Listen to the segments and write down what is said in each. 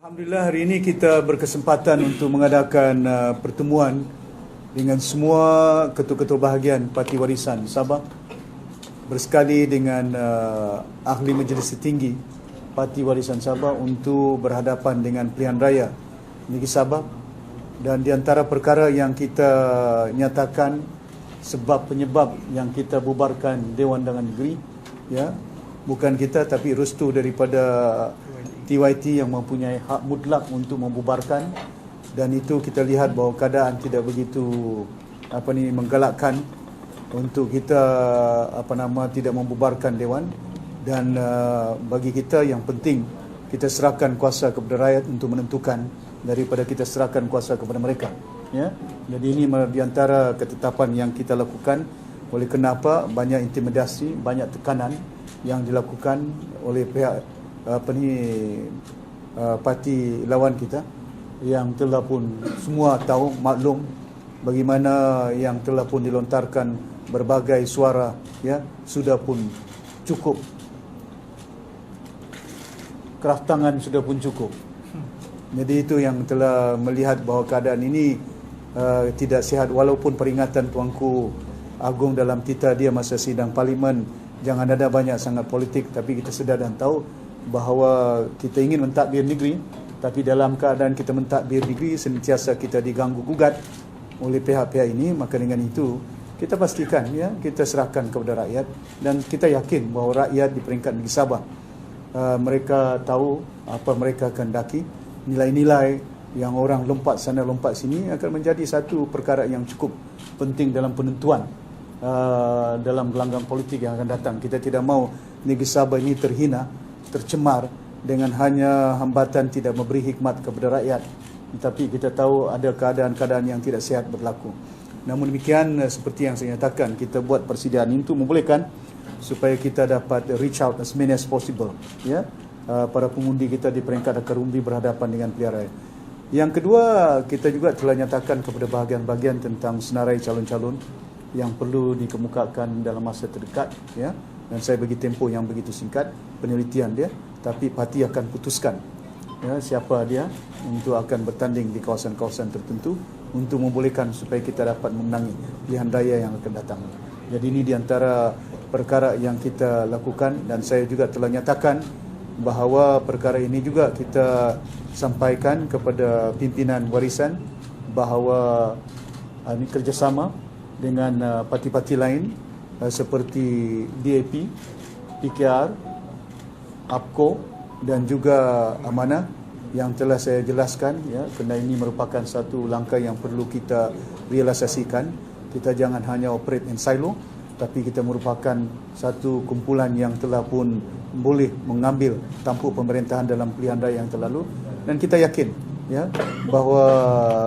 Alhamdulillah, hari ini kita berkesempatan untuk mengadakan pertemuan dengan semua ketua-ketua bahagian Parti Warisan Sabah bersekali dengan Ahli Majlis Tertinggi Parti Warisan Sabah untuk berhadapan dengan pilihan raya negeri Sabah. Dan di antara perkara yang kita nyatakan sebab penyebab yang kita bubarkan Dewan Undangan Negeri, ya, bukan kita tapi restu daripada TYT yang mempunyai hak mutlak untuk membubarkan, dan itu kita lihat bahawa keadaan tidak begitu menggalakkan untuk kita tidak membubarkan dewan. Dan bagi kita yang penting kita serahkan kuasa kepada rakyat untuk menentukan daripada kita serahkan kuasa kepada mereka, ya. Jadi ini di antara ketetapan yang kita lakukan. Oleh kenapa banyak intimidasi, banyak tekanan yang dilakukan oleh pihak parti lawan kita yang telah pun semua tahu, maklum bagaimana yang telah pun dilontarkan berbagai suara, ya, sudah pun cukup, kerah tangan sudah pun cukup. Jadi itu yang telah melihat bahawa keadaan ini tidak sihat. Walaupun peringatan Tuanku Agong dalam titah dia masa sidang parlimen, jangan ada banyak sangat politik, tapi kita sedar dan tahu bahawa kita ingin mentadbir negeri, tapi dalam keadaan kita mentadbir negeri sentiasa kita diganggu gugat oleh pihak-pihak ini. Maka dengan itu kita pastikan, ya, kita serahkan kepada rakyat, dan kita yakin bahawa rakyat di peringkat negeri Sabah mereka tahu apa mereka akan daki. Nilai-nilai yang orang lompat sana lompat sini akan menjadi satu perkara yang cukup penting dalam penentuan dalam gelanggang politik yang akan datang. Kita tidak mahu negeri Sabah ini terhina, tercemar dengan hanya hambatan tidak memberi hikmat kepada rakyat. Tetapi kita tahu ada keadaan-keadaan yang tidak sihat berlaku. Namun demikian, seperti yang saya nyatakan, kita buat persediaan itu membolehkan supaya kita dapat reach out as many as possible, ya, para pengundi kita di peringkat akar umbi berhadapan dengan pilihan raya. Yang kedua, kita juga telah nyatakan kepada bahagian-bahagian tentang senarai calon-calon yang perlu dikemukakan dalam masa terdekat, ya. Dan saya bagi tempoh yang begitu singkat penelitian dia, tapi parti akan putuskan, ya, siapa dia untuk akan bertanding di kawasan-kawasan tertentu untuk membolehkan supaya kita dapat memenangi pilihan raya yang akan datang. Jadi ini di antara perkara yang kita lakukan, dan saya juga telah nyatakan bahawa perkara ini juga kita sampaikan kepada pimpinan warisan bahawa ini kerjasama dengan parti-parti lain seperti DAP, PKR, APKO dan juga Amanah yang telah saya jelaskan, ya, kerana ini merupakan satu langkah yang perlu kita realisasikan. Kita jangan hanya operate in silo, tapi kita merupakan satu kumpulan yang telah pun boleh mengambil tampuk pemerintahan dalam pilihan raya yang terlalu, dan kita yakin, ya, bahawa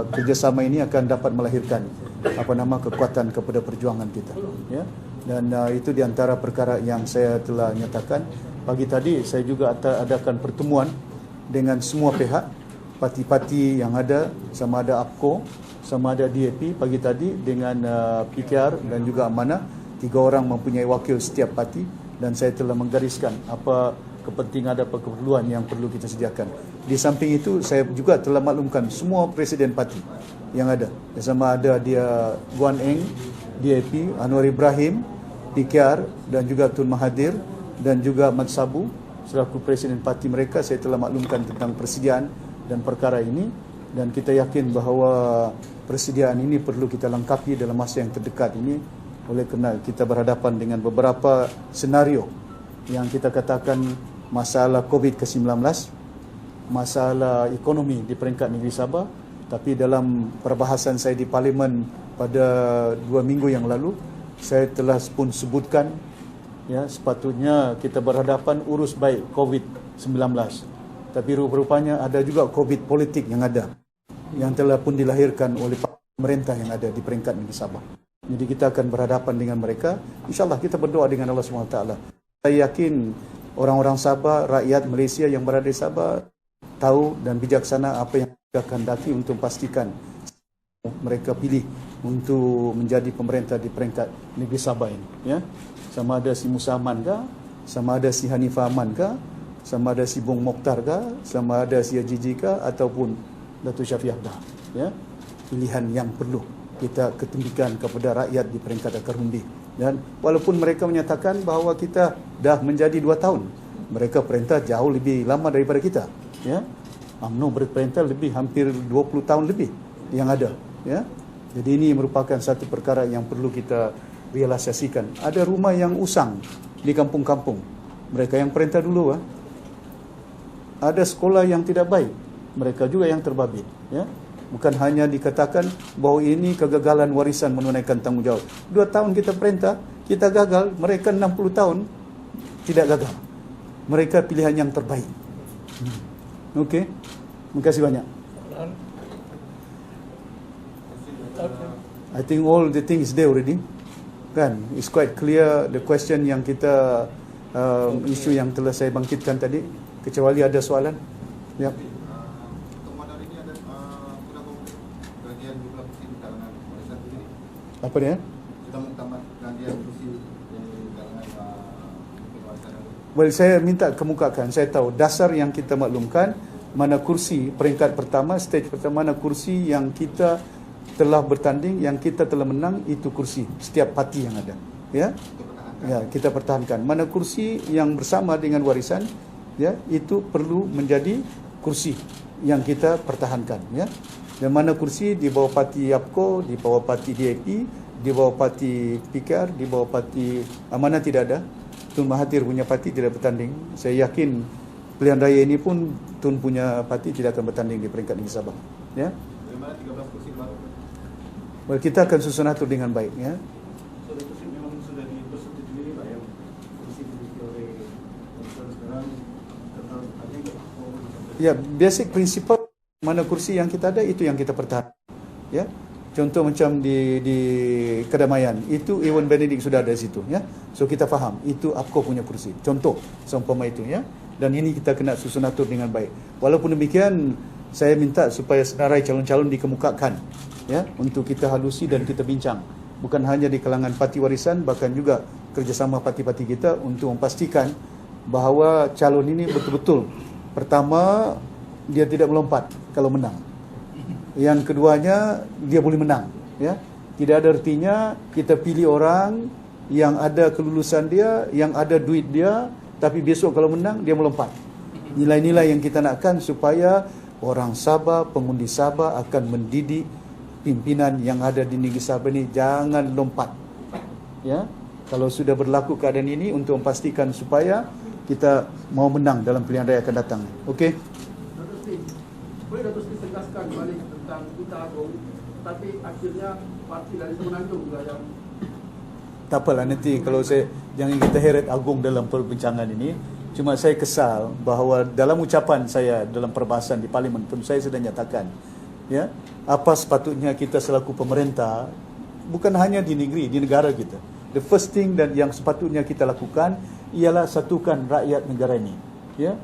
kerjasama ini akan dapat melahirkan kekuatan kepada perjuangan kita, ya. Dan itu di antara perkara yang saya telah nyatakan. Pagi tadi saya juga adakan pertemuan dengan semua pihak, parti-parti yang ada, sama ada APKO, sama ada DAP pagi tadi dengan PKR dan juga Amanah. 3 orang mempunyai wakil setiap parti, dan saya telah menggariskan apa kepentingan, ada keperluan yang perlu kita sediakan. Di samping itu, saya juga telah maklumkan semua presiden parti yang ada, sama ada dia Guan Eng, DAP, Anwar Ibrahim, PKR dan juga Tun Mahathir dan juga Mat Sabu selaku presiden parti mereka. Saya telah maklumkan tentang persediaan dan perkara ini, dan kita yakin bahawa persediaan ini perlu kita lengkapi dalam masa yang terdekat ini. Oleh kerana kita berhadapan dengan beberapa senario yang kita katakan masalah COVID ke-19, masalah ekonomi di peringkat negeri Sabah. Tapi dalam perbahasan saya di parlimen pada 2 minggu yang lalu, saya telah pun sebutkan, ya, sepatutnya kita berhadapan urus baik COVID-19, tapi rupa-rupanya ada juga COVID politik yang ada, yang telah pun dilahirkan oleh pemerintah yang ada di peringkat negeri Sabah. Jadi kita akan berhadapan dengan mereka. InsyaAllah kita berdoa dengan Allah SWT. Saya yakin orang-orang Sabah, rakyat Malaysia yang berada di Sabah tahu dan bijaksana apa yang akan daki untuk pastikan mereka pilih untuk menjadi pemerintah di peringkat negeri Sabah ini, ya. Sama ada si Musa Aman ke, sama ada si Hanifah Aman ke, sama ada si Bung Mokhtar kah, sama ada si Ajiji kah, ataupun Datuk Syafiq Abdah. Ya, pilihan yang perlu kita ketempikan kepada rakyat di peringkat akar undi. Dan walaupun mereka menyatakan bahawa kita dah menjadi 2 tahun, mereka perintah jauh lebih lama daripada kita. Ya, UMNO berperintah lebih hampir 20 tahun lebih yang ada. Ya, jadi ini merupakan satu perkara yang perlu kita realisasikan. Ada rumah yang usang di kampung-kampung, mereka yang perintah dulu. Ada sekolah yang tidak baik, mereka juga yang terbabit. Ya, bukan hanya dikatakan bahawa ini kegagalan warisan menunaikan tanggungjawab. 2 tahun kita perintah, kita gagal. Mereka 60 tahun tidak gagal. Mereka pilihan yang terbaik. Okey, terima kasih banyak. I think all the things there already. Kan, it's quite clear the question yang kita isu yang telah saya bangkitkan tadi. Kecuali ada soalan. Ya. Apa dia? Well, saya minta kemukakan. Saya tahu dasar yang kita maklumkan, mana kursi peringkat pertama, stage pertama, mana kursi yang kita telah bertanding, yang kita telah menang, itu kursi setiap parti yang ada. Ya, ya, kita pertahankan. Mana kursi yang bersama dengan warisan, ya, itu perlu menjadi kursi yang kita pertahankan. Ya. Dan mana kursi di bawah parti APCO, di bawah parti DAP, di bawah parti PKR, di bawah parti Amanah tidak ada. Tun Mahathir punya parti tidak bertanding. Saya yakin pilihan raya ini pun Tun punya parti tidak akan bertanding di peringkat Negeri Sabah. Ya. Bagaimana 13 kursi baru? Well, kita akan susun atur dengan baik. Ya. So, kursi memang sudah dipersetujui Pak, yang kursi dimiliki oleh sekarang tetap ada. Ya, basic principle mana kursi yang kita ada, itu yang kita pertahankan. Ya. Contoh macam di Kedamaian, itu Ewan Benedict sudah ada di situ. Ya. So kita faham, itu APCO punya kursi. Contoh, seumpama itu. Ya. Dan ini kita kena susun atur dengan baik. Walaupun demikian, saya minta supaya senarai calon-calon dikemukakan. Ya, untuk kita halusi dan kita bincang. Bukan hanya di kalangan parti warisan, bahkan juga kerjasama parti-parti kita untuk memastikan bahawa calon ini betul-betul, pertama, dia tidak melompat kalau menang. Yang keduanya, dia boleh menang. Ya, tidak ada artinya kita pilih orang yang ada kelulusan dia, yang ada duit dia, tapi besok kalau menang, dia melompat. Nilai-nilai yang kita nakkan supaya orang Sabah, pengundi Sabah akan mendidik pimpinan yang ada di Negeri Sabah ini jangan lompat. Ya, kalau sudah berlaku keadaan ini, untuk memastikan supaya kita mau menang dalam pilihan raya akan datang. Okey. Boleh Datuk Seri tegaskan balik tentang Kita Agong, tapi akhirnya parti dari Semenanjung juga yang... Tak apalah, nanti kalau saya, jangan kita heret Agong dalam perbincangan ini. Cuma saya kesal bahawa dalam ucapan saya dalam perbahasan di Parlimen pun saya sudah nyatakan, ya, apa sepatutnya kita selaku pemerintah, bukan hanya di negeri, di negara kita. The first thing dan yang sepatutnya kita lakukan ialah satukan rakyat negara ini. Ya.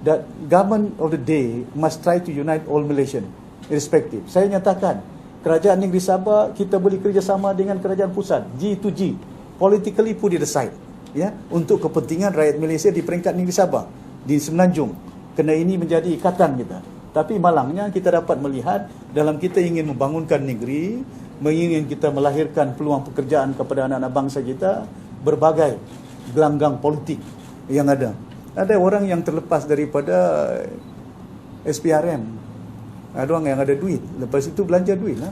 That government of the day must try to unite all Malaysian, irrespective. Saya nyatakan, kerajaan Negeri Sabah kita boleh kerjasama dengan kerajaan pusat, G to G, politically put it aside, ya, untuk kepentingan rakyat Malaysia di peringkat Negeri Sabah, di Semenanjung. Kerana ini menjadi ikatan kita. Tapi malangnya kita dapat melihat dalam kita ingin membangunkan negeri, ingin kita melahirkan peluang pekerjaan kepada anak-anak bangsa kita, berbagai gelanggang politik yang ada. Ada orang yang terlepas daripada SPRM. Ada orang yang ada duit. Lepas itu belanja duit lah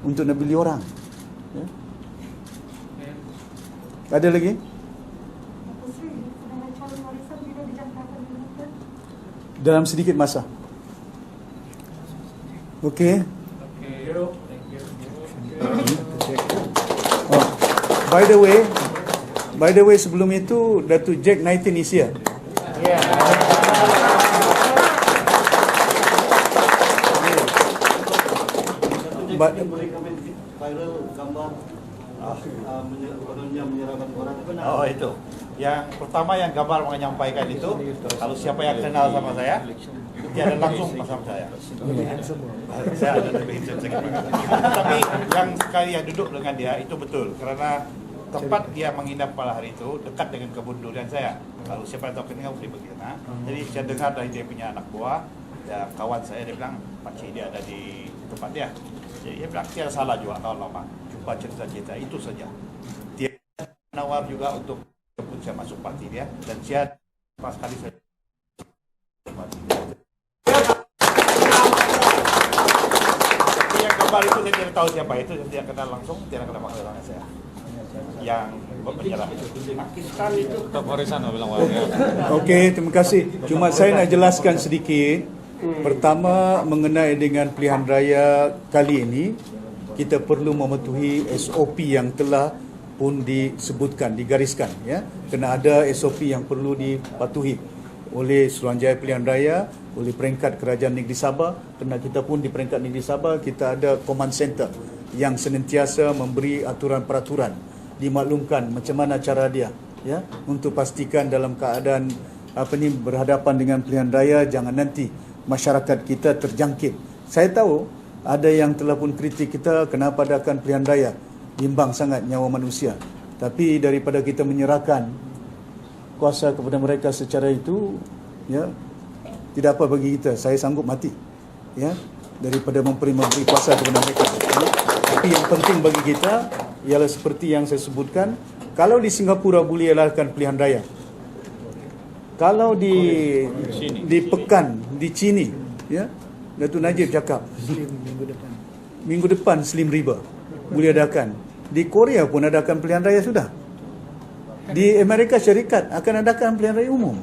untuk nak beli orang. Ya. Ada lagi? Dalam sedikit masa. Okey. Oh, by the way, sebelum itu Datuk Jack Knighton is here. Viral gambar menyerahkan orang itu benar. Oh, itu. Yang pertama yang gambar menyampaikan itu, kalau siapa yang kenal sama saya, dia ada langsung bersama saya. Saya ada lebih handsome. Tapi yang sekali yang duduk dengan dia itu betul, karena tempat dia menginap pada hari itu dekat dengan kebun durian saya. Kalau siapa tahu kenal saya pergi sana. Jadi saya dengar dari dia punya anak buah, ya, kawan saya dia bilang pakcik dia ada di tempat dia. Jadi dia bilang tiada salah juga kalau lama jumpa cerita-cerita itu saja. Dia menawar juga untuk jemput saya masuk parti dia dan saya pas kali saya parti dia. Yang gambar itu saya tidak tahu siapa itu, saya tidak kenal langsung, tidak kenal orangnya saya. Yang berpenjara. Tetap warisan bilang warga. Okey, terima kasih. Cuma saya nak jelaskan sedikit. Pertama, mengenai dengan pilihan raya kali ini, kita perlu mematuhi SOP yang telah pun disebutkan, digariskan, ya. Kena ada SOP yang perlu dipatuhi oleh Suruhanjaya Pilihan Raya, oleh peringkat Kerajaan Negeri Sabah. Kerana kita pun di peringkat Negeri Sabah, kita ada command center yang senantiasa memberi aturan-peraturan, dimaklumkan macam mana cara dia, ya, untuk pastikan dalam keadaan berhadapan dengan pilihan raya, jangan nanti masyarakat kita terjangkit. Saya tahu ada yang telah pun kritik kita, kenapa adakan pilihan raya, bimbang sangat nyawa manusia. Tapi daripada kita menyerahkan kuasa kepada mereka secara itu, ya, tidak apa bagi kita. Saya sanggup mati, ya, daripada memberi kuasa kepada mereka. Ya. Tapi yang penting bagi kita ialah seperti yang saya sebutkan, kalau di Singapura boleh adakan pilihan raya, kalau di Pekan, di Chini, ya, Datuk Najib cakap minggu depan Slim River boleh adakan. Di Korea pun adakan pilihan raya sudah. Di Amerika Syarikat akan adakan pilihan raya umum.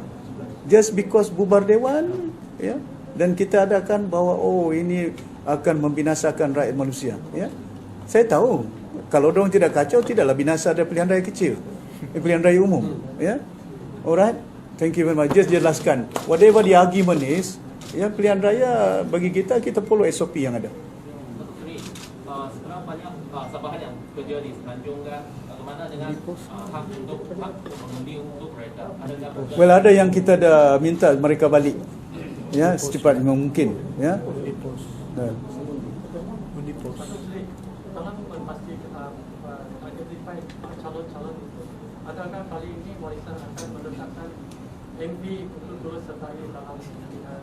Just because bubar dewan, ya, dan kita adakan bahawa oh ini akan membinasakan rakyat manusia, ya. Saya tahu kalau orang tidak kacau, tidaklah binasa ada pilihan raya kecil, pilihan raya umum, ya. Alright, thank you very much. Just jelaskan whatever the argument is, ya, pilihan raya bagi kita follow SOP yang ada. Sekarang banyak Sabahan yang kerja di Semenanjung kan, bagaimana dengan hak mengundi untuk mereka? Well, ada yang kita dah minta mereka balik, ya, secepat mungkin, ya. Tolong memastikan identify calon-calon itu. Adakah kali ini Warisan akan meletakkan MP untuk turut sertai dalam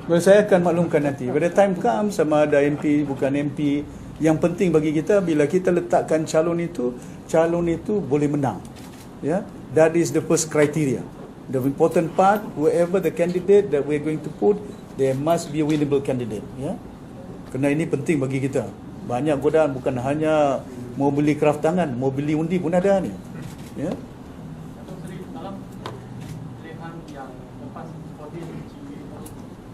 Well, saya akan maklumkan nanti. Pada time come sama ada MP, bukan MP. Yang penting bagi kita bila kita letakkan calon itu boleh menang. Ya, that is the first criteria. The important part, whoever the candidate that we are going to put, there must be a winnable candidate. Ya, kerana ini penting bagi kita. Banyak godaan, bukan hanya mau beli kraft tangan, mau beli undi pun ada ni. Ya. Dalam pilihan yang lepas voting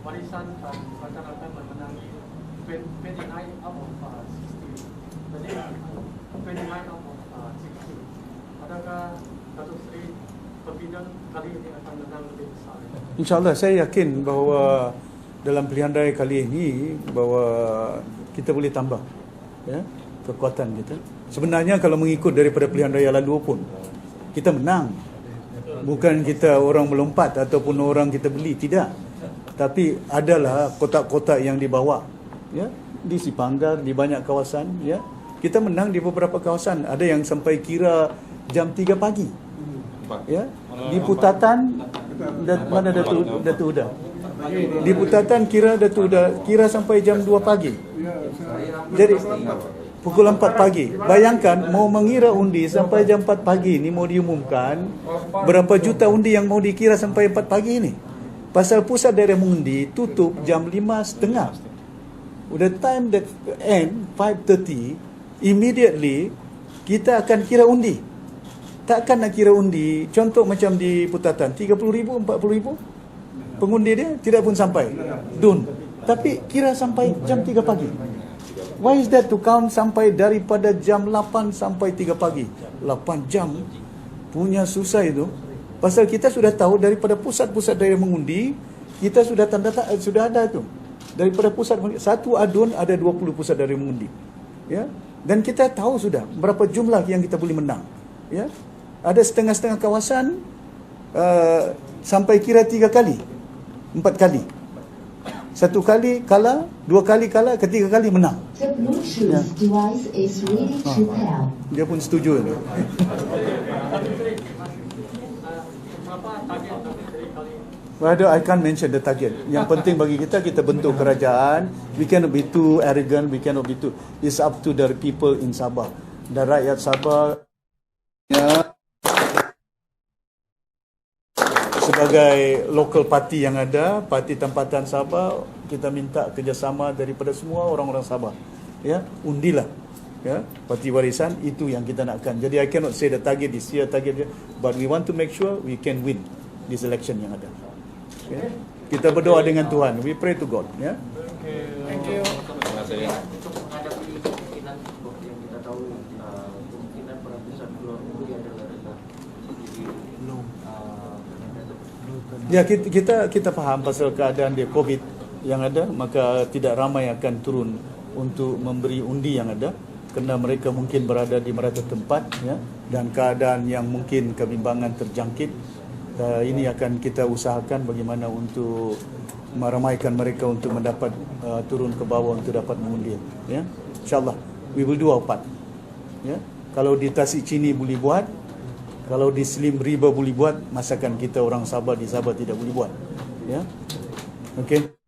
Warisan dan akan memenangi 29 out of 60. Jadi 29 out of 60. Adakah Datuk Seri berpindah kali ini akan menang lebih besar? InsyaAllah saya yakin bahawa dalam pilihan raya kali ini bahawa kita boleh tambah, ya, kekuatan kita. Sebenarnya kalau mengikut daripada pilihan raya lalu pun kita menang. Bukan kita orang melompat ataupun orang kita beli, tidak. Tapi adalah kotak-kotak yang dibawa, ya, di Sipanggar, di banyak kawasan, ya. Kita menang di beberapa kawasan. Ada yang sampai kira jam 3 pagi. Ya. Di Putatan mana Datuk Uda? Di Putatan kira Datuk Uda kira sampai jam 2 pagi. Jadi pukul 4 pagi. Bayangkan mau mengira undi sampai jam 4 pagi ni, mau diumumkan berapa juta undi yang mau dikira sampai 4 pagi ni. Pasal pusat daerah mengundi tutup jam 5.30. The time that end 5:30, immediately kita akan kira undi. Takkan nak kira undi, contoh macam di Putatan 30,000, 40,000 pengundi dia tidak pun sampai dun. Tapi kira sampai jam 3 pagi. Why is that to count sampai daripada jam 8 sampai 3 pagi? 8 jam punya susah itu. Pasal kita sudah tahu daripada pusat-pusat daerah mengundi, kita sudah sudah ada itu. Daripada pusat satu adun ada 20 pusat daerah mengundi. Ya. Dan kita tahu sudah berapa jumlah yang kita boleh menang. Ya. Ada setengah-setengah kawasan sampai kira 3 kali, 4 kali. 1 kali kalah, 2 kali kalah, ketiga kali menang. The Bluetooth device is ready to pair. Dia pun setuju. Well, I can't mention the target. Yang penting bagi kita bentuk kerajaan. We cannot be too arrogant, we cannot be too. It's up to the people in Sabah. Dan rakyat Sabah sebagai local party yang ada, parti tempatan Sabah, kita minta kerjasama daripada semua orang-orang Sabah. Ya, undilah. Ya, parti warisan itu yang kita nakkan. Jadi I cannot say the target is here, target here, but we want to make sure we can win this election yang ada. Okay. Kita berdoa dengan Tuhan. We pray to God. Ya. Thank you. Terima kasih. Untuk menghadapi kemungkinan yang kita tahu kemungkinan peratusan keluar negeri adalah rendah. Jadi kita faham pasal keadaan dia COVID yang ada, maka tidak ramai akan turun untuk memberi undi yang ada kerana mereka mungkin berada di merata tempat, ya, dan keadaan yang mungkin kebimbangan terjangkit. Ini akan kita usahakan bagaimana untuk meramaikan mereka untuk mendapat turun ke bawah untuk dapat mengundi. Ya, InsyaAllah we will do our part. Ya, kalau di Tasik Chini boleh buat, kalau di Slim River boleh buat, masakan kita orang Sabah di Sabah tidak boleh buat. Ya, okey.